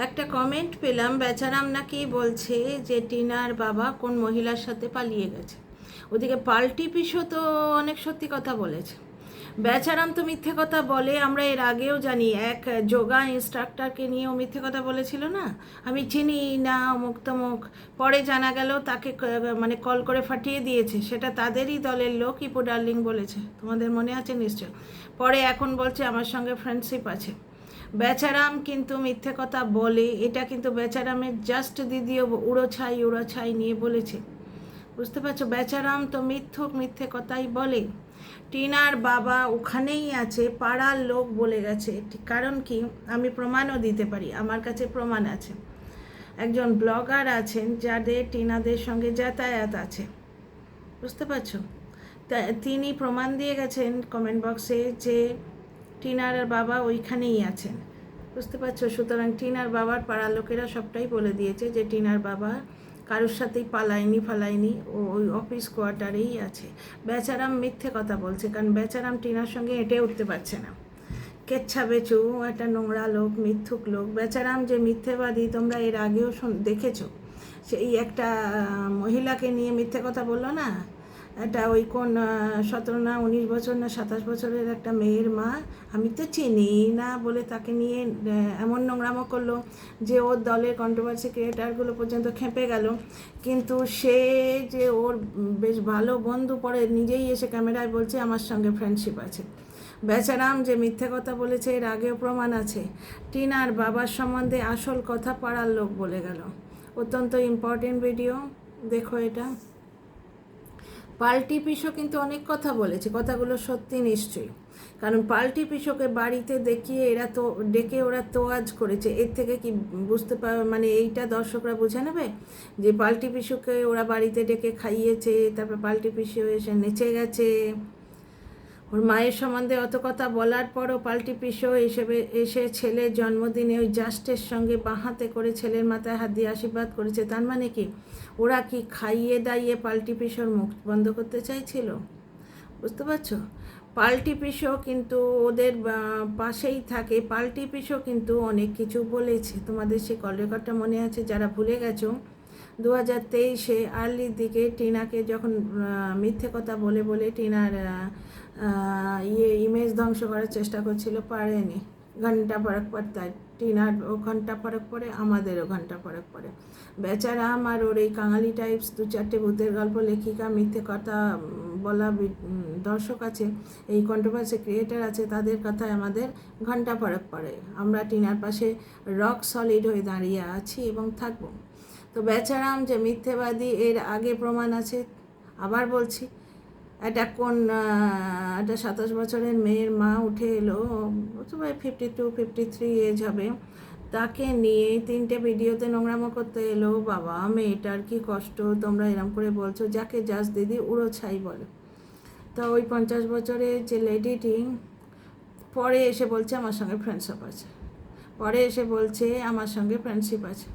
একটা কমেন্ট পেলাম, বেচারাম নাকি বলছে যে টিনার বাবা কোন মহিলার সাথে পালিয়ে গেছে। ওদিকে পাল্টি পিসও তো অনেক সত্যি কথা বলেছে। বেচারাম তো মিথ্যে কথা বলে, আমরা এর আগেও জানি। এক যোগা ইনস্ট্রাক্টরকে নিয়েও মিথ্যে কথা বলেছিল না, আমি চিনি না অমুক তমুক। পরে জানা গেল তাকে মানে কল করে ফাটিয়ে দিয়েছে, সেটা তাদেরই দলের লোক। ইপো ডার্লিং বলেছে, তোমাদের মনে আছে নিশ্চয়। পরে এখন বলছে আমার সঙ্গে ফ্রেন্ডশিপ আছে। বেচারাম কিন্তু মিথ্যে কথা বলে, এটা কিন্তু বেচারামের জাস্ট দিদিও উড়োছাই নিয়ে বলেছে। বুঝতে পারছো, বেচারাম তো মিথ্যুক, মিথ্যে কথাই বলে। টিনার বাবা ওখানেই আছে, পাড়ার লোক বলে গেছে। কারণ কি, আমি প্রমাণও দিতে পারি, আমার কাছে প্রমাণ আছে। একজন ব্লগার আছেন যাদের টিনাদের সঙ্গে যাতায়াত আছে, বুঝতে পারছো। তা তিনি প্রমাণ দিয়ে গেছেন কমেন্ট বক্সে যে টিনার বাবা ওইখানেই আছেন, বুঝতে পারছো। সুতরাং টিনার বাবার পাড়ার লোকেরা সবটাই বলে দিয়েছে যে টিনার বাবা কারোর সাথেই ফালায়নি, ও ওই অফিস কোয়ার্টারেই আছে। বেচারাম মিথ্যে কথা বলছে, কারণ বেচারাম টিনার সঙ্গে হেঁটে উঠতে পারছে না। কেচ্ছা বেচু একটা নোংরা লোক, মিথ্যুক লোক। বেচারাম যে মিথ্যেবাদী তোমরা এর আগেও দেখেছো। সেই একটা মহিলাকে নিয়ে মিথ্যে কথা বললো না, এটা ওই কোন 17 না 19 বছর না 27 বছরের একটা মেয়ের মা, আমি তো চিনি না বলে তাকে নিয়ে এমন নোংরামো করলো যে ওর দলের কন্ট্রোভার্সি ক্রিয়েটারগুলো পর্যন্ত খেপে গেল। কিন্তু সে যে ওর বেশ ভালো বন্ধু, পরে নিজেই এসে ক্যামেরায় বলছে আমার সঙ্গে ফ্রেন্ডশিপ আছে। বেচারাম যে মিথ্যে কথা বলেছে এর আগেও প্রমাণ আছে। টিনার বাবার সম্বন্ধে আসল কথা পাড়ার লোক বলে গেল। অত্যন্ত ইম্পর্টেন্ট ভিডিও, দেখো এটা। পাল্টি পিসো কিন্তু অনেক কথা বলেছে, কথাগুলো সত্যি নিশ্চয়ই। কারণ পাল্টি পিসোকে বাড়িতে দেখিয়ে ডেকে ওরা তোয়াজ করেছে। এর থেকে কি বুঝতে মানে এইটা দর্শকরা বুঝে নেবে যে পাল্টি পিসোকে ওরা বাড়িতে ডেকে খাইয়েছে, তারপর পাল্টি পিসো এসে নেচে গেছে। ওর মায়ের সম্বন্ধে অত কথা বলার পরও পাল্টি পিসো এসে ছেলের জন্মদিনে ওই জাস্টের সঙ্গে বাঁ হাতে করে ছেলের মাথায় হাত দিয়ে আশীর্বাদ করেছে। তার মানে কি ওরা কি খাইয়ে দাইয়ে পাল্টি পিসোর মুখ বন্ধ করতে চাইছিল? বুঝতে পারছো। পাল্টি পিসো কিন্তু ওদের পাশেই থাকে। পাল্টি পিসো কিন্তু অনেক কিছু বলেছে, তোমাদের সে কল রেকর্ডটা মনে আছে যারা ভুলে গেছো। 2023-এ আর্লির দিকে টিনাকে যখন মিথ্যে কথা বলে বলে টিনার ইমেজ ধ্বংস করার চেষ্টা করছিল, পারেনি। ঘন্টা ফরক পড়তা, টিনার ও ঘন্টা ফরক পড়ে, আমাদেরও ঘন্টা ফরক পড়ে। বেচারা আমার ওর এই কাঙালি টাইপস 2-4টে ভূতের গল্প লেখিকা, মিথ্যে কথা বলা দর্শক আছে, এই কন্ট্রোভার্সি ক্রিয়েটার আছে, তাদের কথায় আমাদের ঘন্টা ফরক পড়ে। আমরা টিনার পাশে রক সলিড হয়ে দাঁড়িয়ে আছি এবং থাকবো। তো বেচারাম যে মিথ্যেবাদী এর আগে প্রমাণ আছে। আবার বলছি, একটা 27 বছরের মেয়ের মা উঠে এলো, 52-53 এজ হবে, তাকে নিয়ে 3টে ভিডিওতে নোংরামো করতে এলো। বাবা, মেয়েটার কি কষ্ট, তোমরা এরম করে বলছো। যাকে জাস্ট দিদি উড়োছাই বলে। তো ওই 50 বছরের যে লেডিটি পরে এসে বলছে আমার সঙ্গে ফ্রেন্ডশিপ আছে,